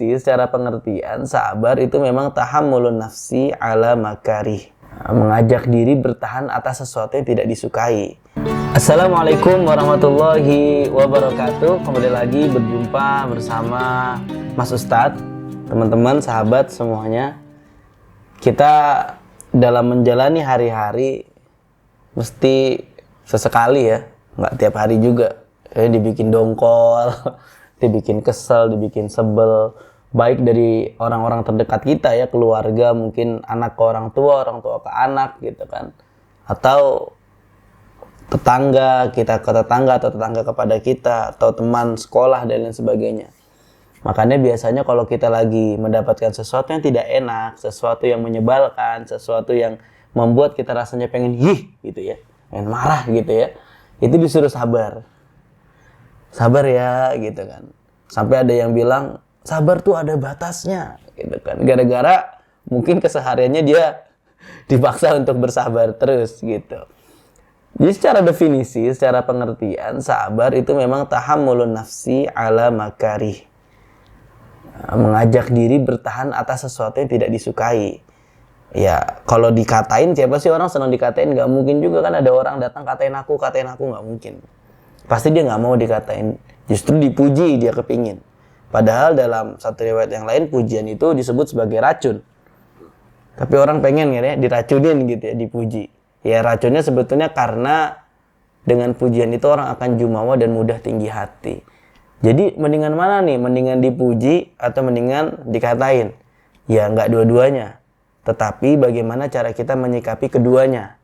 Secara pengertian, sabar itu memang tahammulun nafsi ala makarih, mengajak diri bertahan atas sesuatu yang tidak disukai. Assalamualaikum warahmatullahi wabarakatuh. Kembali lagi berjumpa bersama Mas Ustadz, teman-teman, sahabat semuanya. Kita dalam menjalani hari-hari mesti sesekali ya, nggak tiap hari juga. Dibikin dongkol, dibikin kesel, dibikin sebel. Baik dari orang-orang terdekat kita ya, keluarga, mungkin anak ke orang tua ke anak gitu kan. Atau tetangga, kita ke tetangga atau tetangga kepada kita, atau teman sekolah dan lain sebagainya. Makanya biasanya kalau kita lagi mendapatkan sesuatu yang tidak enak, sesuatu yang menyebalkan, sesuatu yang membuat kita rasanya pengen gitu ya, pengen marah gitu ya, itu disuruh sabar. Sabar ya gitu kan. Sampai ada yang bilang sabar tuh ada batasnya gitu kan. Gara-gara mungkin kesehariannya dia dipaksa untuk bersabar terus gitu. Jadi secara definisi, secara pengertian, sabar itu memang tahammulun nafsi ala makarih, mengajak diri bertahan atas sesuatu yang tidak disukai. Ya kalau dikatain, siapa sih orang senang dikatain? Gak mungkin juga kan, ada orang datang katain aku gak mungkin. Pasti dia gak mau dikatain, justru dipuji dia kepingin. Padahal dalam satu riwayat yang lain, pujian itu disebut sebagai racun. Tapi orang pengen ya diracunin gitu ya, dipuji. Ya racunnya sebetulnya karena dengan pujian itu orang akan jumawa dan mudah tinggi hati. Jadi mendingan mana nih? Mendingan dipuji atau mendingan dikatain? Ya nggak dua-duanya. Tetapi bagaimana cara kita menyikapi keduanya?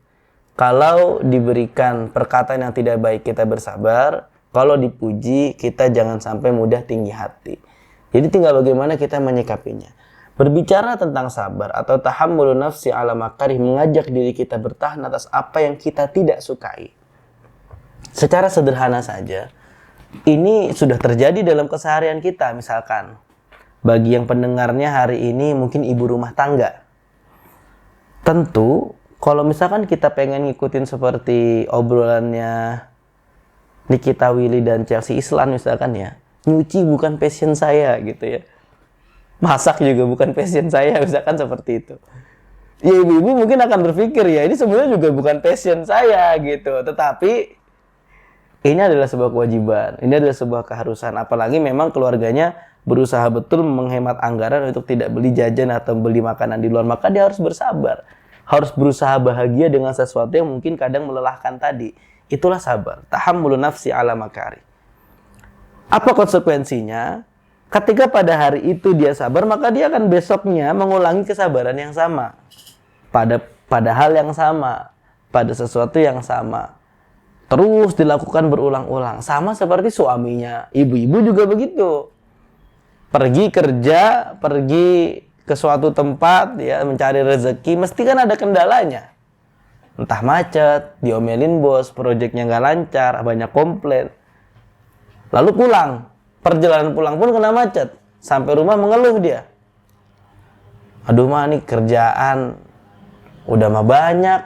Kalau diberikan perkataan yang tidak baik, kita bersabar. Kalau dipuji, kita jangan sampai mudah tinggi hati. Jadi tinggal bagaimana kita menyikapinya. Berbicara tentang sabar atau tahammulun nafsi ala makarih, mengajak diri kita bertahan atas apa yang kita tidak sukai. Secara sederhana saja, ini sudah terjadi dalam keseharian kita. Misalkan, bagi yang pendengarnya hari ini mungkin ibu rumah tangga. Tentu, kalau misalkan kita pengen ngikutin seperti obrolannya Nikita Willy dan Chelsea Islan misalkan ya, nyuci bukan passion saya gitu ya, masak juga bukan passion saya misalkan seperti itu, ya ibu-ibu mungkin akan berpikir ya ini sebenarnya juga bukan passion saya gitu. Tetapi ini adalah sebuah kewajiban, ini adalah sebuah keharusan, apalagi memang keluarganya berusaha betul menghemat anggaran untuk tidak beli jajan atau beli makanan di luar, maka dia harus bersabar, harus berusaha bahagia dengan sesuatu yang mungkin kadang melelahkan tadi. Itulah sabar, tahammulun nafsi ala makari. Apa konsekuensinya? Ketika pada hari itu dia sabar, maka dia akan besoknya mengulangi kesabaran yang sama. Pada hal yang sama, pada sesuatu yang sama. Terus dilakukan berulang-ulang. Sama seperti suaminya. Ibu-ibu juga begitu. Pergi kerja, pergi ke suatu tempat, ya mencari rezeki, mesti kan ada kendalanya. Entah macet, diomelin bos, proyeknya nggak lancar, banyak komplain. Lalu pulang, perjalanan pulang pun kena macet. Sampai rumah mengeluh dia. Aduh mah nih kerjaan udah mah banyak,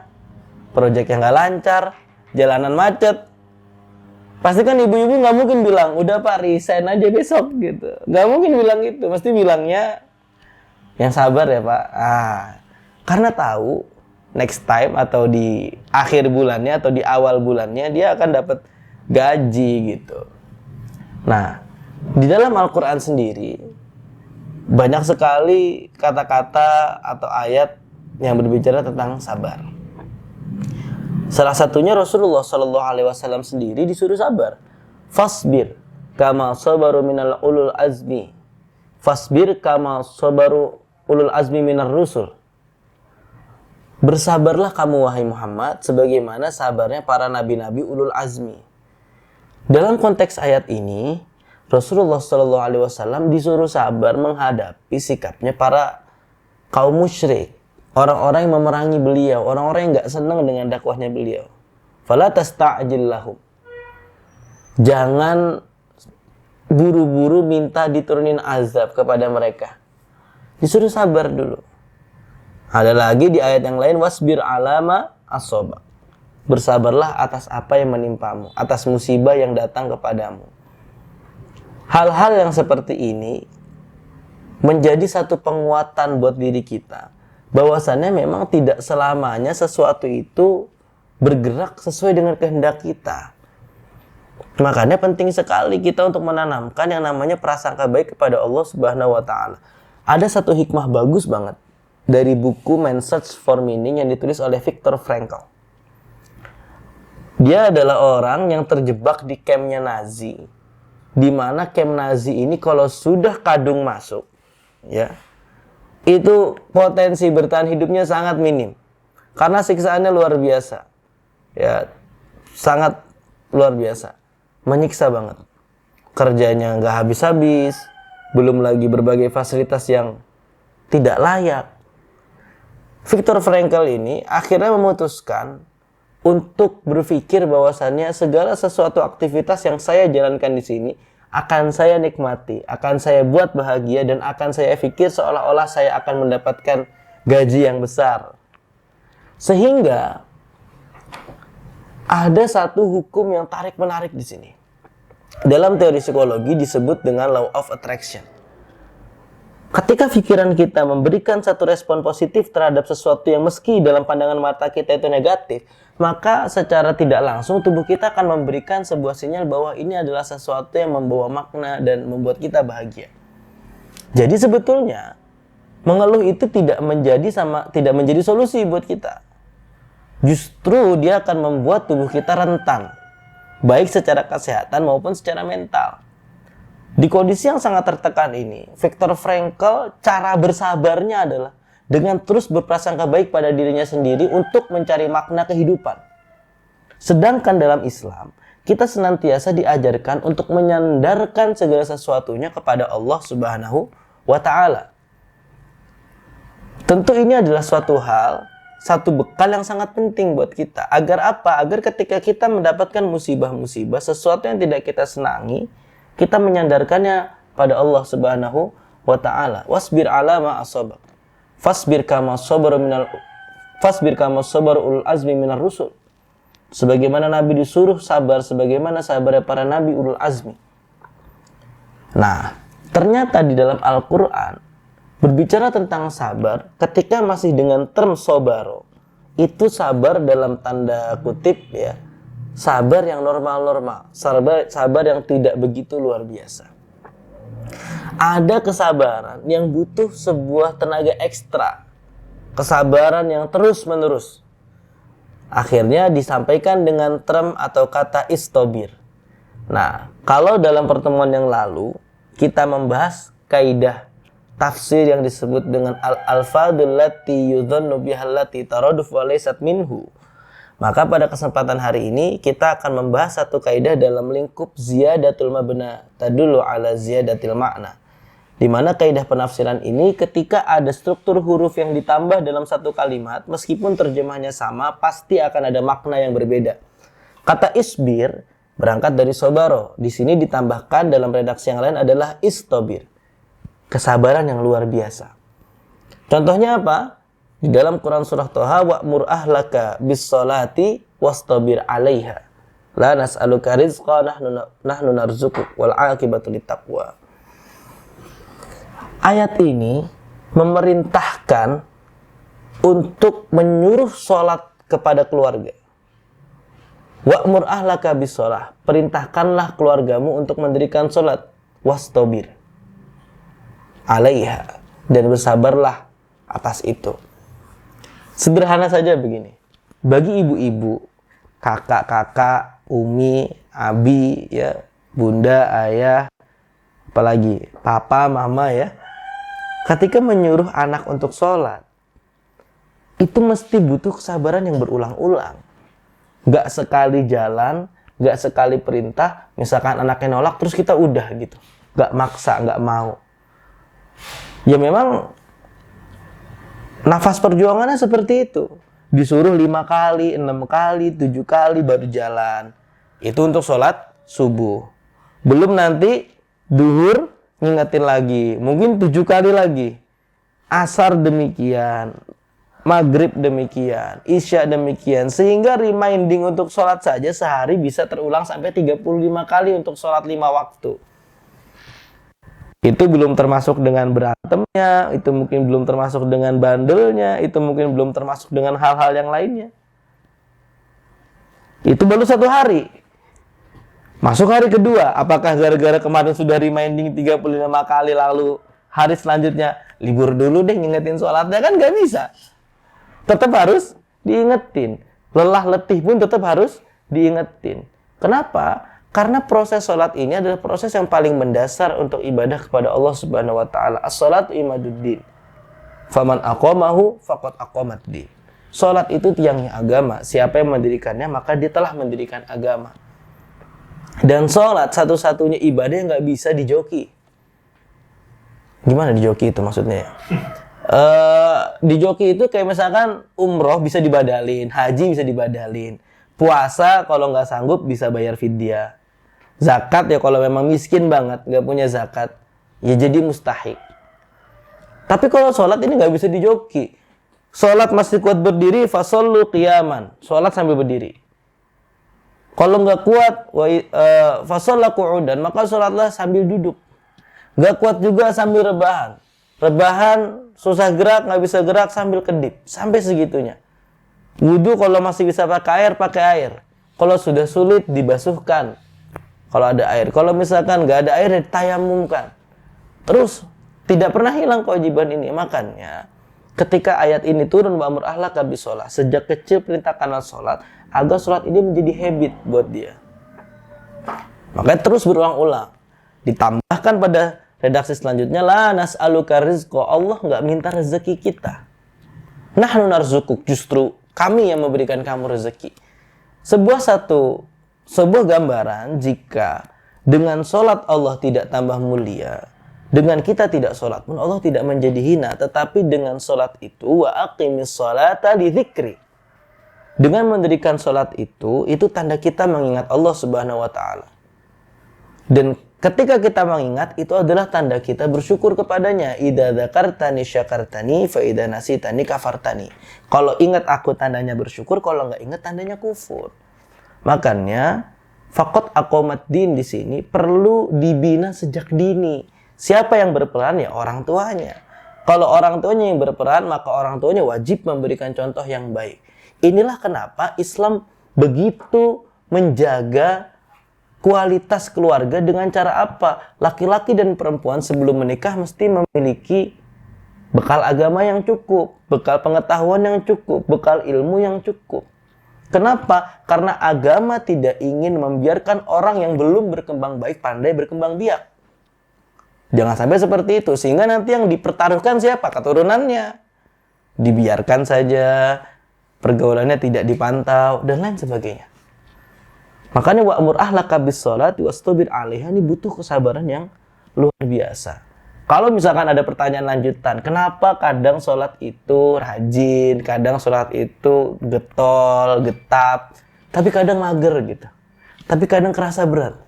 proyeknya nggak lancar, jalanan macet. Pasti kan ibu-ibu nggak mungkin bilang, udah pak resign aja besok gitu. Nggak mungkin bilang gitu, mesti bilangnya yang sabar ya pak. Karena tahu next time atau di akhir bulannya atau di awal bulannya dia akan dapat gaji gitu. Nah, di dalam Al-Quran sendiri banyak sekali kata-kata atau ayat yang berbicara tentang sabar. Salah satunya Rasulullah SAW sendiri disuruh sabar. Fasbir kama sabaru minal ulul azmi. Fasbir kama sabaru ulul azmi minar rusul. Bersabarlah kamu wahai Muhammad sebagaimana sabarnya para nabi-nabi ulul azmi. Dalam konteks ayat ini, Rasulullah SAW disuruh sabar menghadapi sikapnya para kaum musyrik, orang-orang yang memerangi beliau, orang-orang yang nggak senang dengan dakwahnya beliau. Fala tasta'jil lahum. Jangan buru-buru minta diturunin azab kepada mereka. Disuruh sabar dulu. Ada lagi di ayat yang lain, wasbir alama asobak. Bersabarlah atas apa yang menimpamu, atas musibah yang datang kepadamu. Hal-hal yang seperti ini menjadi satu penguatan buat diri kita. Bahwasannya memang tidak selamanya sesuatu itu bergerak sesuai dengan kehendak kita. Makanya penting sekali kita untuk menanamkan yang namanya prasangka baik kepada Allah Subhanahu wa taala. Ada satu hikmah bagus banget dari buku Man's Search for Meaning yang ditulis oleh Viktor Frankl. Dia adalah orang yang terjebak di kampnya Nazi. Di mana kamp Nazi ini kalau sudah kadung masuk, ya, itu potensi bertahan hidupnya sangat minim. Karena siksaannya luar biasa. Ya, sangat luar biasa. Menyiksa banget. Kerjanya nggak habis-habis, belum lagi berbagai fasilitas yang tidak layak. Viktor Frankl ini akhirnya memutuskan untuk berpikir bahwasannya segala sesuatu aktivitas yang saya jalankan di sini akan saya nikmati, akan saya buat bahagia, dan akan saya pikir seolah-olah saya akan mendapatkan gaji yang besar. Sehingga ada satu hukum yang tarik-menarik di sini. Dalam teori psikologi disebut dengan law of attraction. Ketika pikiran kita memberikan satu respon positif terhadap sesuatu yang meski dalam pandangan mata kita itu negatif, maka secara tidak langsung tubuh kita akan memberikan sebuah sinyal bahwa ini adalah sesuatu yang membawa makna dan membuat kita bahagia. Jadi sebetulnya mengeluh itu tidak menjadi solusi buat kita. Justru dia akan membuat tubuh kita rentan, baik secara kesehatan maupun secara mental. Di kondisi yang sangat tertekan ini, Viktor Frankl cara bersabarnya adalah dengan terus berprasangka baik pada dirinya sendiri untuk mencari makna kehidupan. Sedangkan dalam Islam, kita senantiasa diajarkan untuk menyandarkan segala sesuatunya kepada Allah Subhanahu wa taala. Tentu ini adalah suatu hal, satu bekal yang sangat penting buat kita. Agar apa? Agar ketika kita mendapatkan musibah-musibah, sesuatu yang tidak kita senangi, kita menyandarkannya pada Allah Subhanahu wa taala. Wasbir ala ma asabak. Fasbir kama sabar ulul azmi minar rusul. Sebagaimana Nabi disuruh sabar sebagaimana sabarnya para nabi ulul azmi. Nah, ternyata di dalam Al-Qur'an berbicara tentang sabar, ketika masih dengan term sobaro, itu sabar dalam tanda kutip, ya, sabar yang normal-normal, sabar yang tidak begitu luar biasa. Ada kesabaran yang butuh sebuah tenaga ekstra, kesabaran yang terus-menerus. Akhirnya disampaikan dengan term atau kata istobir. Nah, kalau dalam pertemuan yang lalu kita membahas kaidah tafsir yang disebut dengan al-alfadul lati yudhannu bihallati taraduf wa laysat minhu. Maka pada kesempatan hari ini kita akan membahas satu kaidah dalam lingkup ziyadatul mabna tadullu ala ziyadatil makna. Di mana kaidah penafsiran ini ketika ada struktur huruf yang ditambah dalam satu kalimat, meskipun terjemahnya sama, pasti akan ada makna yang berbeda. Kata isbir berangkat dari sobaro. Di sini ditambahkan dalam redaksi yang lain adalah istobir. Kesabaran yang luar biasa. Contohnya apa? Di dalam Quran surah Toha, wa'mur ahlaka bis-sholati wastabir 'alaiha. La nas'aluka rizqa nahnu narzuquk wal 'aqibatu littaqwa. Ayat ini memerintahkan untuk menyuruh sholat kepada keluarga. Wa'mur ahlaka bis-sholah. Perintahkanlah keluargamu untuk mendirikan sholat. Wastabir 'alaiha, dan bersabarlah atas itu. Sederhana saja begini. Bagi ibu-ibu, kakak-kakak, umi, abi, ya, bunda, ayah, apalagi papa, mama, ya. Ketika menyuruh anak untuk sholat, itu mesti butuh kesabaran yang berulang-ulang. Gak sekali jalan, gak sekali perintah, misalkan anaknya nolak, terus kita udah gitu. Gak maksa, gak mau. Ya memang nafas perjuangannya seperti itu. Disuruh 5 kali, 6 kali, 7 kali baru jalan. Itu untuk sholat subuh. Belum nanti duhur ngingetin lagi. Mungkin 7 kali lagi. Asar demikian. Maghrib demikian. Isya demikian. Sehingga reminding untuk sholat saja sehari bisa terulang sampai 35 kali untuk sholat 5 waktu. Itu belum termasuk dengan berantemnya, itu mungkin belum termasuk dengan bandelnya, itu mungkin belum termasuk dengan hal-hal yang lainnya. Itu baru 1 hari. Masuk hari kedua, apakah gara-gara kemarin sudah reminding 35 kali lalu hari selanjutnya libur dulu deh ngingetin sholatnya? Kan nggak bisa. Tetap harus diingetin. Lelah letih pun tetap harus diingetin. Kenapa? Karena proses sholat ini adalah proses yang paling mendasar untuk ibadah kepada Allah Subhanahu wa taala. As-sholatu imaduddin. Faman aqamahu faqad aqamaddin. Sholat itu tiangnya agama. Siapa yang mendirikannya, maka dia telah mendirikan agama. Dan sholat satu-satunya ibadah yang nggak bisa dijoki. Gimana dijoki itu maksudnya? Dijoki itu kayak misalkan umroh bisa dibadalin, haji bisa dibadalin, puasa kalau nggak sanggup bisa bayar fidyah, zakat ya kalau memang miskin banget nggak punya zakat ya jadi mustahik. Tapi kalau sholat ini nggak bisa dijoki. Sholat masih kuat berdiri, fasollu qiyaman, sholat sambil berdiri. Kalau nggak kuat, fasollah qu'udan, maka sholatlah sambil duduk. Nggak kuat juga sambil rebahan. Rebahan, susah gerak, nggak bisa gerak sambil kedip. Sampai segitunya. Wudhu kalau masih bisa pakai air, pakai air. Kalau sudah sulit, dibasuhkan. Kalau ada air. Kalau misalkan nggak ada air, ditayamumkan. Terus, tidak pernah hilang kewajiban ini. Makanya, ketika ayat ini turun, wa'mur ahlaka bisolah. Sejak kecil perintahkanlah sholat, agar sholat ini menjadi habit buat dia. Makanya terus berulang-ulang. Ditambahkan pada redaksi selanjutnya, la nas'aluka rizqa. Allah nggak minta rezeki kita. Nahnu narzukuk, justru kami yang memberikan kamu rezeki. Sebuah gambaran jika dengan sholat Allah tidak tambah mulia, dengan kita tidak sholat pun Allah tidak menjadi hina. Tetapi dengan sholat itu, wa aqimis sholata li dzikri. Dengan mendirikan sholat itu tanda kita mengingat Allah Subhanahu wa ta'ala. Dan ketika kita mengingat, itu adalah tanda kita bersyukur kepadanya. Idza dzakartani syakartani, fa idza nasitani kafartani. Kalau ingat aku tandanya bersyukur, kalau nggak ingat tandanya kufur. Makanya faqad aqamaddin di sini perlu dibina sejak dini. Siapa yang berperan? Ya orang tuanya. Kalau orang tuanya yang berperan, maka orang tuanya wajib memberikan contoh yang baik. Inilah kenapa Islam begitu menjaga kualitas keluarga dengan cara apa? Laki-laki dan perempuan sebelum menikah mesti memiliki bekal agama yang cukup, bekal pengetahuan yang cukup, bekal ilmu yang cukup. Kenapa? Karena agama tidak ingin membiarkan orang yang belum berkembang baik pandai berkembang biak. Jangan sampai seperti itu, sehingga nanti yang dipertaruhkan siapa? Keturunannya. Dibiarkan saja, pergaulannya tidak dipantau, dan lain sebagainya. Makanya wa'mur ahlaka bis-sholati wastabir 'alaiha, ini butuh kesabaran yang luar biasa. Kalau misalkan ada pertanyaan lanjutan, kenapa kadang sholat itu rajin, kadang sholat itu getol, getap, tapi kadang mager gitu. Tapi kadang kerasa berat.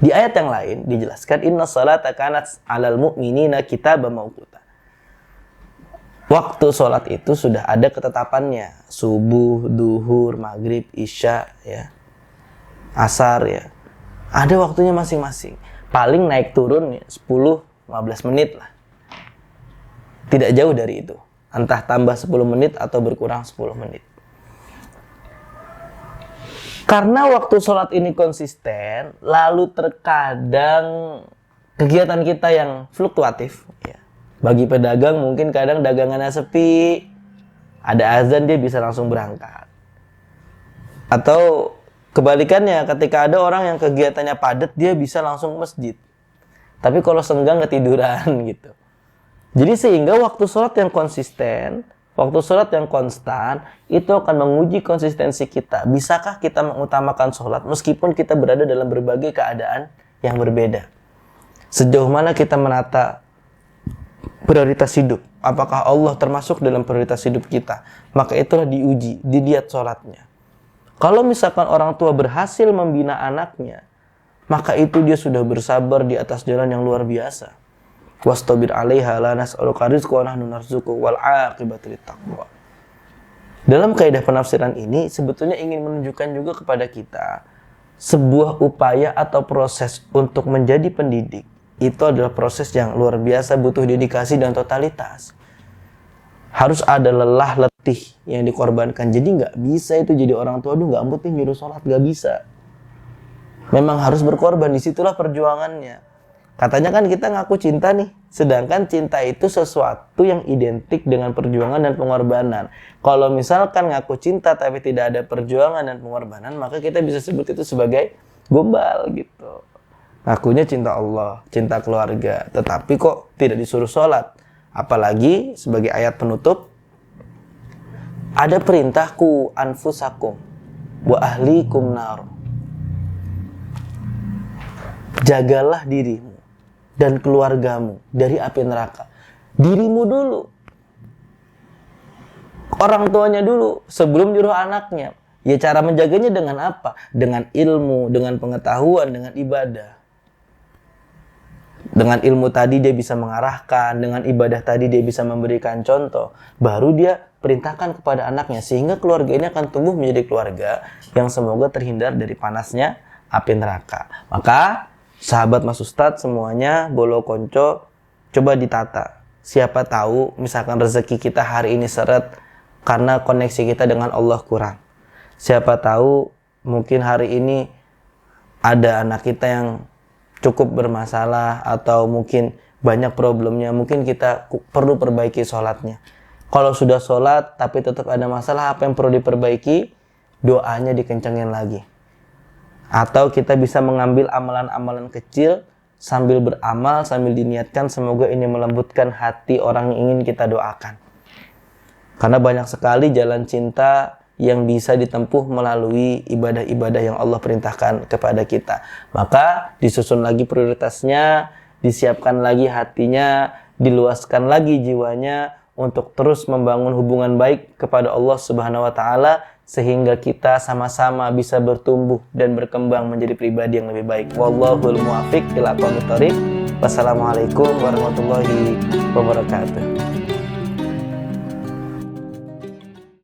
Di ayat yang lain dijelaskan, inna sholata kanat 'alal mu'minina kitaban mawquta. Waktu sholat itu sudah ada ketetapannya. Subuh, duhur, maghrib, isya, ya. Asar, ya. Ada waktunya masing-masing. Paling naik turun ya, 10-15 menit lah. Tidak jauh dari itu. Entah tambah 10 menit atau berkurang 10 menit. Karena waktu sholat ini konsisten, lalu terkadang kegiatan kita yang fluktuatif, ya. Bagi pedagang mungkin kadang dagangannya sepi, ada azan dia bisa langsung berangkat. Atau kebalikannya, ketika ada orang yang kegiatannya padat, dia bisa langsung masjid. Tapi kalau senggang ketiduran gitu. Jadi sehingga waktu sholat yang konsisten, waktu sholat yang konstan, itu akan menguji konsistensi kita. Bisakah kita mengutamakan sholat meskipun kita berada dalam berbagai keadaan yang berbeda? Sejauh mana kita menata prioritas hidup? Apakah Allah termasuk dalam prioritas hidup kita? Maka itulah diuji, dilihat sholatnya. Kalau misalkan orang tua berhasil membina anaknya, maka itu dia sudah bersabar di atas jalan yang luar biasa. Wastabir 'alaiha la nas'aluka rizqa wa nahnu narzuquk wal 'aqibatu littaqwa. Dalam kaidah penafsiran ini sebetulnya ingin menunjukkan juga kepada kita sebuah upaya atau proses untuk menjadi pendidik itu adalah proses yang luar biasa, butuh dedikasi dan totalitas. Harus ada lelah letih yang dikorbankan. Jadi nggak bisa itu jadi orang tua, aduh nggak penting nyuruh sholat, nggak bisa. Memang harus berkorban, disitulah perjuangannya. Katanya kan kita ngaku cinta nih, sedangkan cinta itu sesuatu yang identik dengan perjuangan dan pengorbanan. Kalau misalkan ngaku cinta tapi tidak ada perjuangan dan pengorbanan, maka kita bisa sebut itu sebagai gombal gitu. Ngakunya cinta Allah, cinta keluarga, tetapi kok tidak disuruh sholat. Apalagi sebagai ayat penutup, ada perintahku anfusakum wa ahlikum nar. Jagalah dirimu dan keluargamu dari api neraka. Dirimu dulu, orang tuanya dulu sebelum nyuruh anaknya. Ya cara menjaganya dengan apa? Dengan ilmu, dengan pengetahuan, dengan ibadah. Dengan ilmu tadi dia bisa mengarahkan, dengan ibadah tadi dia bisa memberikan contoh. Baru dia perintahkan kepada anaknya, sehingga keluarga ini akan tumbuh menjadi keluarga yang semoga terhindar dari panasnya api neraka. Maka sahabat Mas Ustadz semuanya, bolo konco, coba ditata. Siapa tahu misalkan rezeki kita hari ini seret karena koneksi kita dengan Allah kurang. Siapa tahu mungkin hari ini ada anak kita yang cukup bermasalah atau mungkin banyak problemnya, mungkin kita perlu perbaiki sholatnya. Kalau sudah sholat tapi tetap ada masalah, apa yang perlu diperbaiki? Doanya dikencengin lagi. Atau kita bisa mengambil amalan-amalan kecil sambil beramal, sambil diniatkan, semoga ini melembutkan hati orang yang ingin kita doakan. Karena banyak sekali jalan cinta yang bisa ditempuh melalui ibadah-ibadah yang Allah perintahkan kepada kita. Maka disusun lagi prioritasnya, disiapkan lagi hatinya, diluaskan lagi jiwanya untuk terus membangun hubungan baik kepada Allah Subhanahu wa taala, sehingga kita sama-sama bisa bertumbuh dan berkembang menjadi pribadi yang lebih baik. Wallahul muwaffiq ila aqwamit thoriq. Wassalamualaikum warahmatullahi wabarakatuh.